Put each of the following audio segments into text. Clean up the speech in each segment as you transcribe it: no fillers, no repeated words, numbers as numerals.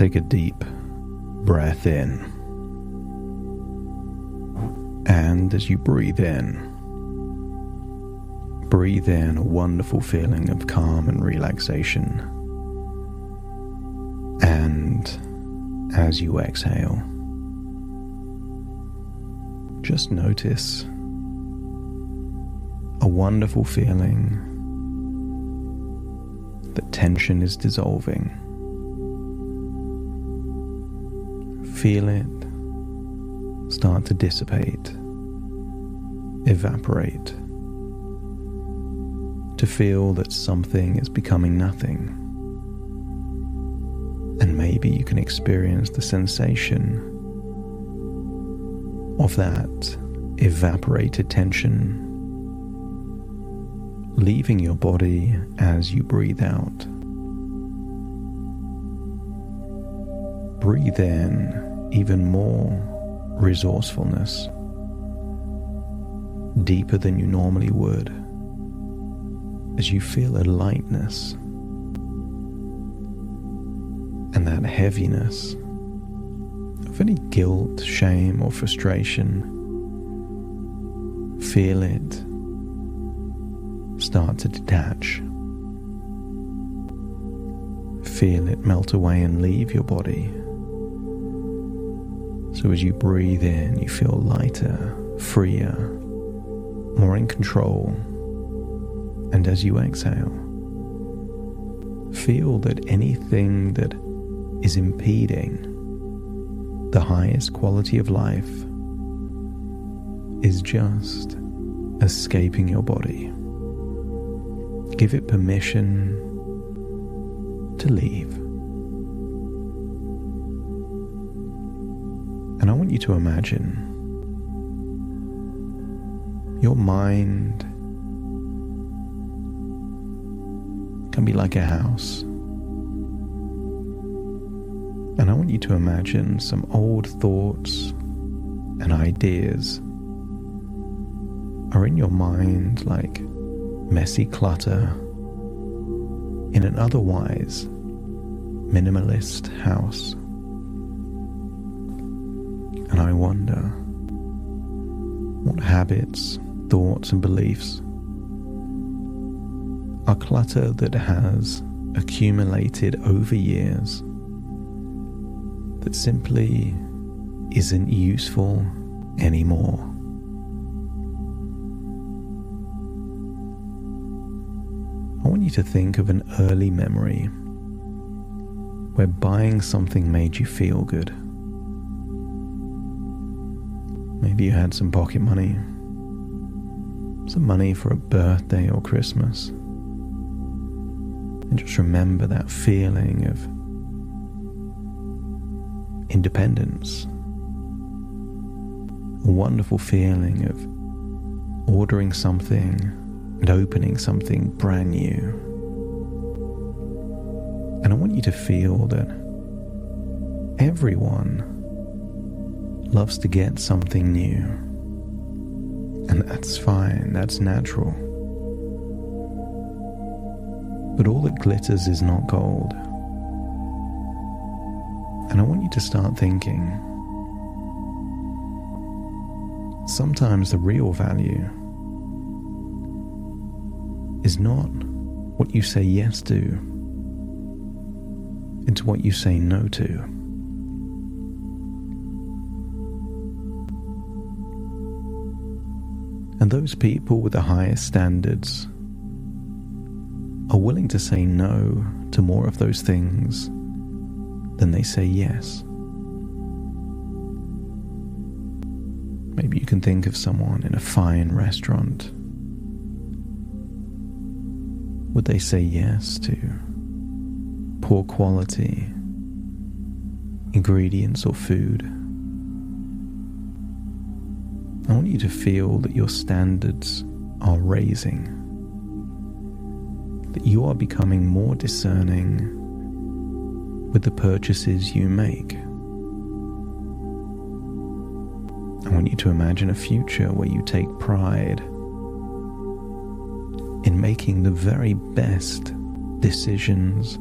Take a deep breath in. And as you breathe in a wonderful feeling of calm and relaxation. And as you exhale, just notice a wonderful feeling that tension is dissolving. Feel it start to dissipate, evaporate, to feel that something is becoming nothing. And maybe you can experience the sensation of that evaporated tension leaving your body as you breathe out. Breathe in even more resourcefulness, deeper than you normally would, as you feel a lightness and that heaviness of any guilt, shame, or frustration. Feel it start to detach. Feel it melt away and leave your body. So as you breathe in, you feel lighter, freer, more in control. And as you exhale, feel that anything that is impeding the highest quality of life is just escaping your body. Give it permission to leave. And I want you to imagine your mind can be like a house. And I want you to imagine some old thoughts and ideas are in your mind like messy clutter in an otherwise minimalist house. And I wonder what habits, thoughts, and beliefs are clutter that has accumulated over years that simply isn't useful anymore. I want you to think of an early memory where buying something made you feel good. Maybe you had some pocket money, some money for a birthday or Christmas. And just remember that feeling of independence, a wonderful feeling of ordering something and opening something brand new. And I want you to feel that everyone loves to get something new. And that's fine, that's natural. But all that glitters is not gold. And I want you to start thinking, sometimes the real value is not what you say yes to, it's what you say no to. And those people with the highest standards are willing to say no to more of those things than they say yes. Maybe you can think of someone in a fine restaurant. Would they say yes to poor quality ingredients or food? I want you to feel that your standards are raising, that you are becoming more discerning with the purchases you make. I want you to imagine a future where you take pride in making the very best decisions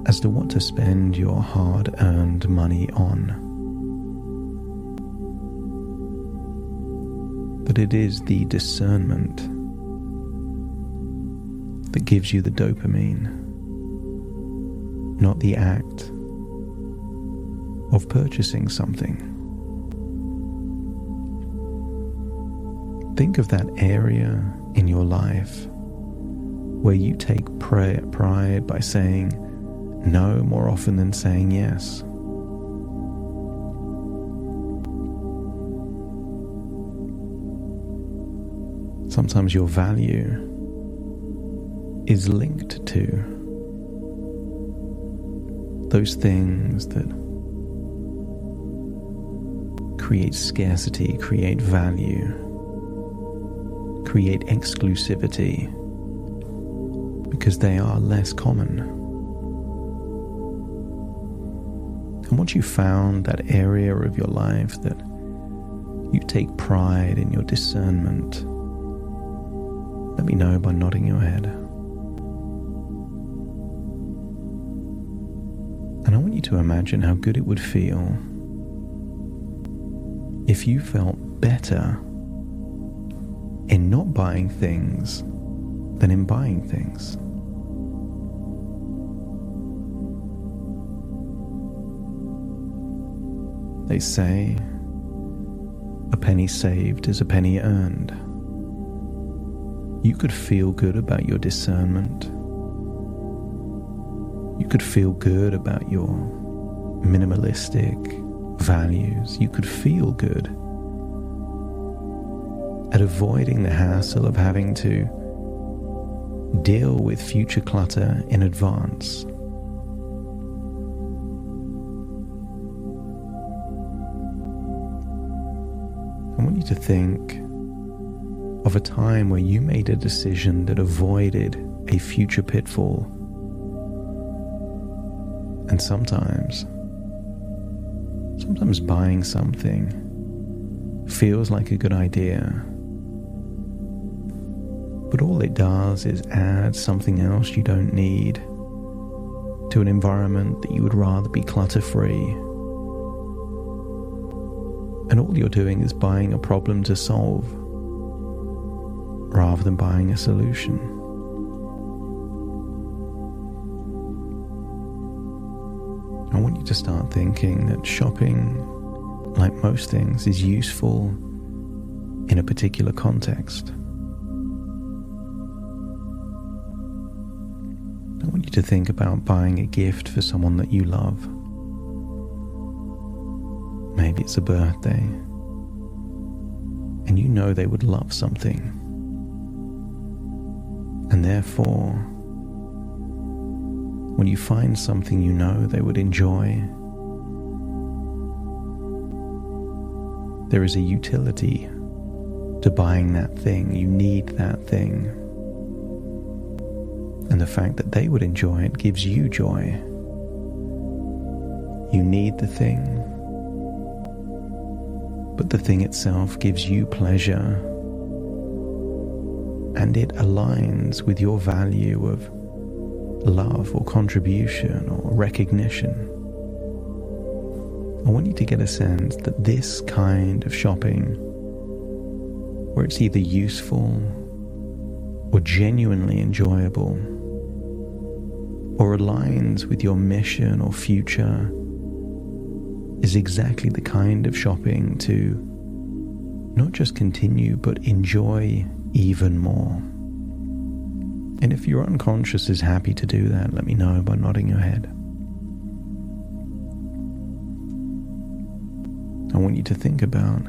as to what to spend your hard-earned money on. But it is the discernment that gives you the dopamine, not the act of purchasing something. Think of that area in your life where you take pride by saying no more often than saying yes. Sometimes your value is linked to those things that create scarcity, create value, create exclusivity, because they are less common. And once you found that area of your life that you take pride in your discernment, let me know by nodding your head. And I want you to imagine how good it would feel if you felt better in not buying things than in buying things. They say a penny saved is a penny earned. You could feel good about your discernment. You could feel good about your minimalistic values. You could feel good at avoiding the hassle of having to deal with future clutter in advance. I want you to think of a time where you made a decision that avoided a future pitfall. And sometimes buying something feels like a good idea, but all it does is add something else you don't need to an environment that you would rather be clutter-free. And all you're doing is buying a problem to solve rather than buying a solution. I want you to start thinking that shopping, like most things, is useful in a particular context. I want you to think about buying a gift for someone that you love. Maybe it's a birthday, and you know they would love something. And therefore, when you find something you know they would enjoy, there is a utility to buying that thing. You need that thing. And the fact that they would enjoy it gives you joy. You need the thing, but the thing itself gives you pleasure, and it aligns with your value of love or contribution or recognition. I want you to get a sense that this kind of shopping, where it's either useful or genuinely enjoyable, or aligns with your mission or future, is exactly the kind of shopping to not just continue but enjoy even more. And if your unconscious is happy to do that, let me know by nodding your head. I want you to think about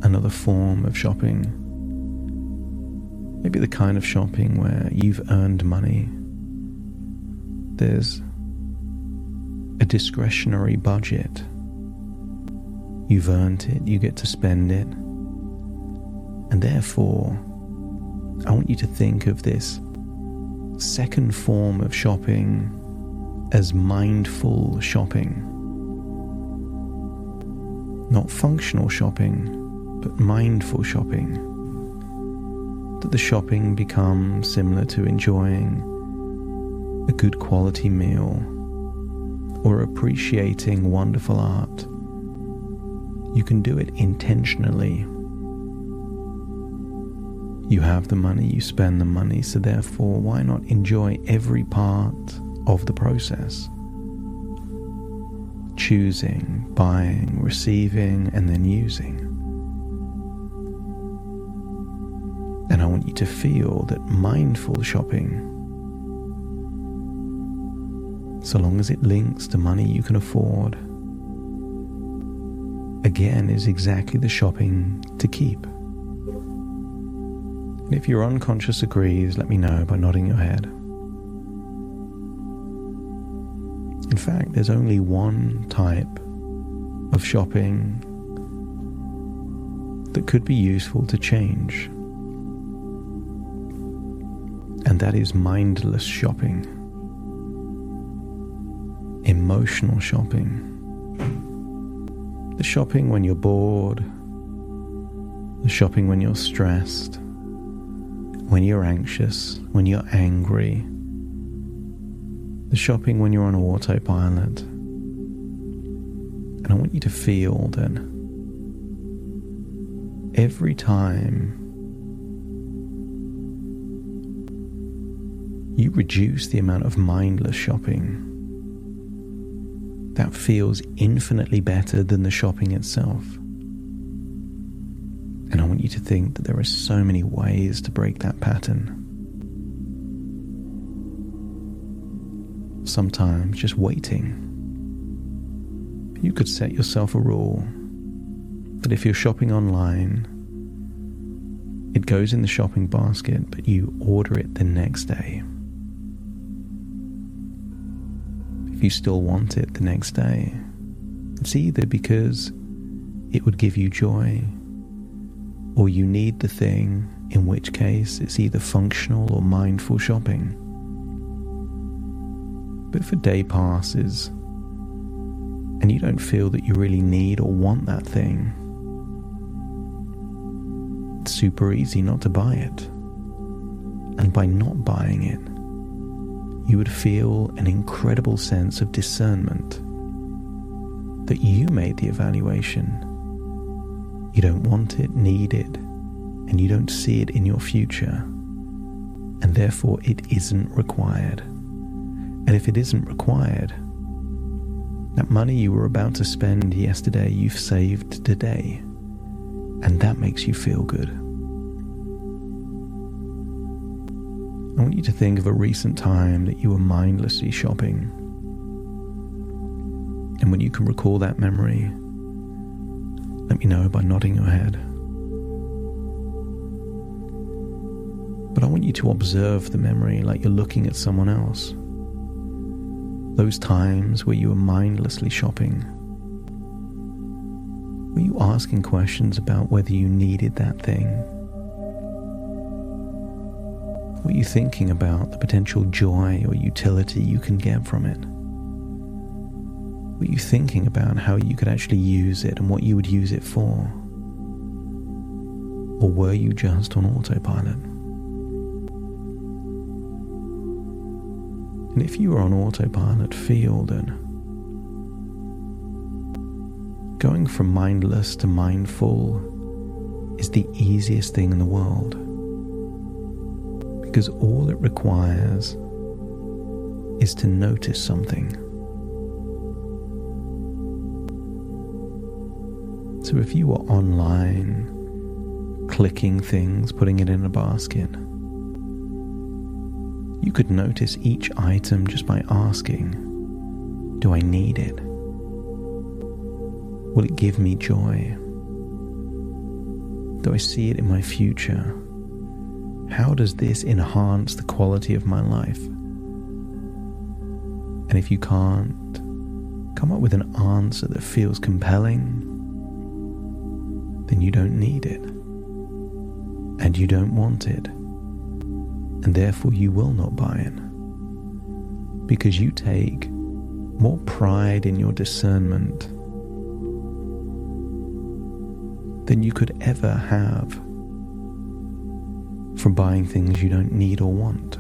another form of shopping. Maybe the kind of shopping where you've earned money. There's a discretionary budget. You've earned it, you get to spend it. And therefore, I want you to think of this second form of shopping as mindful shopping. Not functional shopping, but mindful shopping. That the shopping becomes similar to enjoying a good quality meal or appreciating wonderful art, you can do it intentionally. You have the money, you spend the money, so therefore why not enjoy every part of the process? Choosing, buying, receiving, and then using. And I want you to feel that mindful shopping, so long as it links to money you can afford, again is exactly the shopping to keep. And if your unconscious agrees, let me know by nodding your head. In fact, there's only one type of shopping that could be useful to change, and that is mindless shopping, emotional shopping, the shopping when you're bored, the shopping when you're stressed, when you're anxious, when you're angry, the shopping when you're on autopilot. And I want you to feel that every time you reduce the amount of mindless shopping, that feels infinitely better than the shopping itself. And I want you to think that there are so many ways to break that pattern. Sometimes just waiting. You could set yourself a rule that if you're shopping online, it goes in the shopping basket, but you order it the next day. If you still want it the next day, it's either because it would give you joy, or you need the thing, in which case it's either functional or mindful shopping. But if a day passes and you don't feel that you really need or want that thing, it's super easy not to buy it. And by not buying it, you would feel an incredible sense of discernment that you made the evaluation. You don't want it, need it, and you don't see it in your future, and therefore it isn't required. And if it isn't required, that money you were about to spend yesterday, you've saved today, and that makes you feel good. I want you to think of a recent time that you were mindlessly shopping, and when you can recall that memory, let me know by nodding your head. But I want you to observe the memory like you're looking at someone else. Those times where you were mindlessly shopping. Were you asking questions about whether you needed that thing? Were you thinking about the potential joy or utility you can get from it? Were you thinking about how you could actually use it and what you would use it for? Or were you just on autopilot? And if you were on autopilot, feel that going from mindless to mindful is the easiest thing in the world, because all it requires is to notice something. So if you were online, clicking things, putting it in a basket, you could notice each item just by asking, do I need it? Will it give me joy? Do I see it in my future? How does this enhance the quality of my life? And if you can't come up with an answer that feels compelling, then you don't need it, and you don't want it, and therefore you will not buy it, because you take more pride in your discernment than you could ever have from buying things you don't need or want.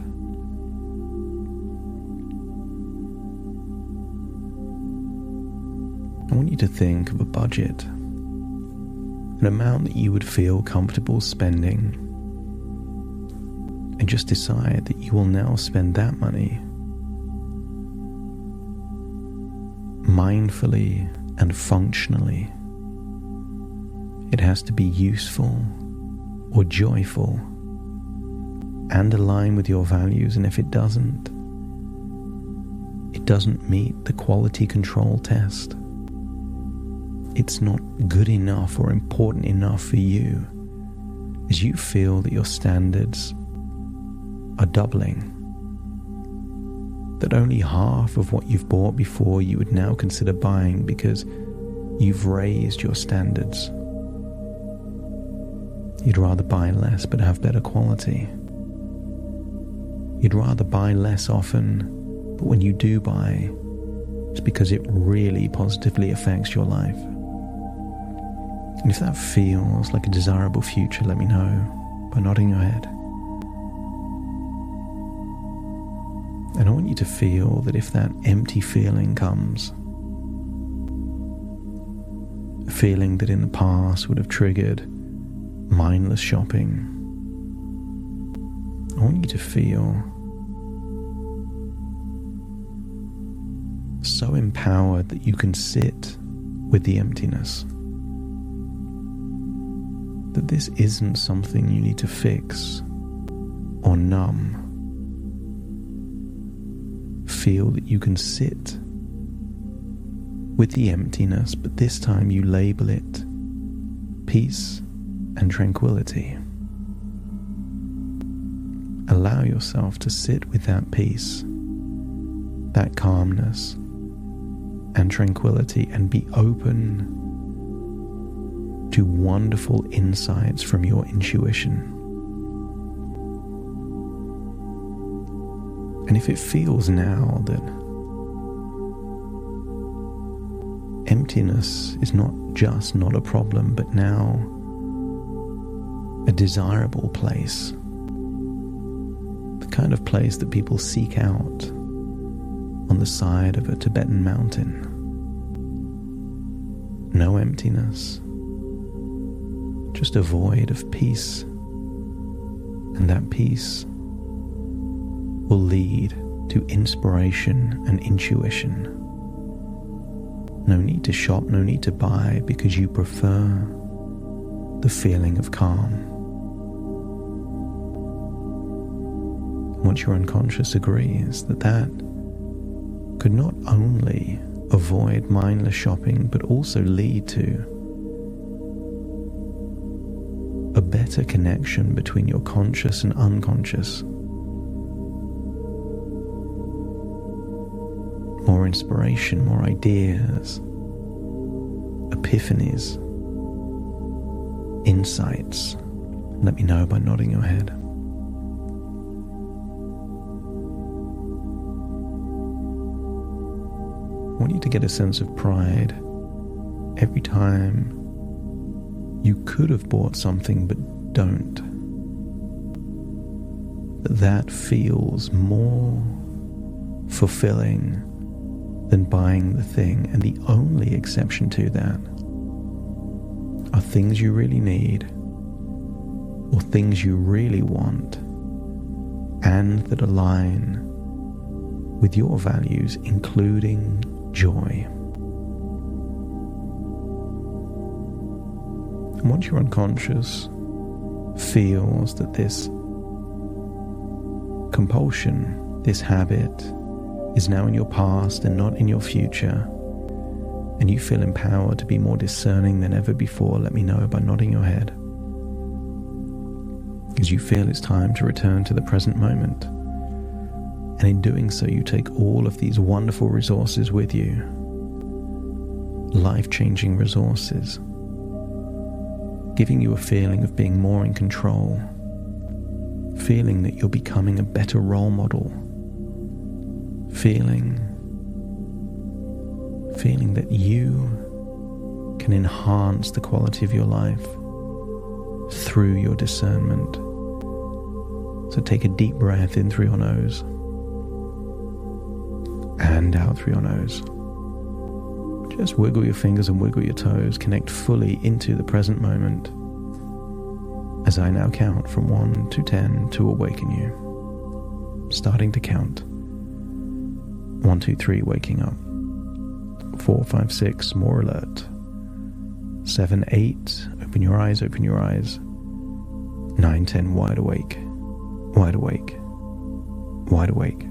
I want you to think of a budget, an amount that you would feel comfortable spending, and just decide that you will now spend that money mindfully and functionally. It has to be useful or joyful and align with your values, and if it doesn't meet the quality control test. It's not good enough or important enough for you, as you feel that your standards are doubling, that only half of what you've bought before you would now consider buying because you've raised your standards. You'd rather buy less but have better quality. You'd rather buy less often, but when you do buy, it's because it really positively affects your life. And if that feels like a desirable future, let me know by nodding your head. And I want you to feel that if that empty feeling comes, a feeling that in the past would have triggered mindless shopping, I want you to feel so empowered that you can sit with the emptiness. That this isn't something you need to fix or numb. Feel that you can sit with the emptiness, but this time you label it peace and tranquility. Allow yourself to sit with that peace, that calmness and tranquility, and be open to wonderful insights from your intuition. And if it feels now that emptiness is not just not a problem, but now a desirable place, the kind of place that people seek out on the side of a Tibetan mountain. No emptiness, just a void of peace, and that peace will lead to inspiration and intuition. No need to shop, no need to buy, because you prefer the feeling of calm. Once your unconscious agrees that that could not only avoid mindless shopping, but also lead to a better connection between your conscious and unconscious, more inspiration, more ideas, epiphanies, insights. Let me know by nodding your head. I want you to get a sense of pride every time you could have bought something but don't. That feels more fulfilling than buying the thing, and the only exception to that are things you really need or things you really want and that align with your values, including joy. And once your unconscious feels that this compulsion, this habit, is now in your past and not in your future, and you feel empowered to be more discerning than ever before, let me know by nodding your head. As you feel it's time to return to the present moment. And in doing so, you take all of these wonderful resources with you, life-changing resources, giving you a feeling of being more in control, feeling that you're becoming a better role model, feeling that you can enhance the quality of your life through your discernment. So take a deep breath in through your nose and out through your nose. Just wiggle your fingers and wiggle your toes. Connect fully into the present moment as I now count from 1 to 10 to awaken you. Starting to count. 1, 2, 3, waking up. 4, 5, 6, more alert. 7, 8, open your eyes, open your eyes. 9, 10, wide awake, wide awake, wide awake.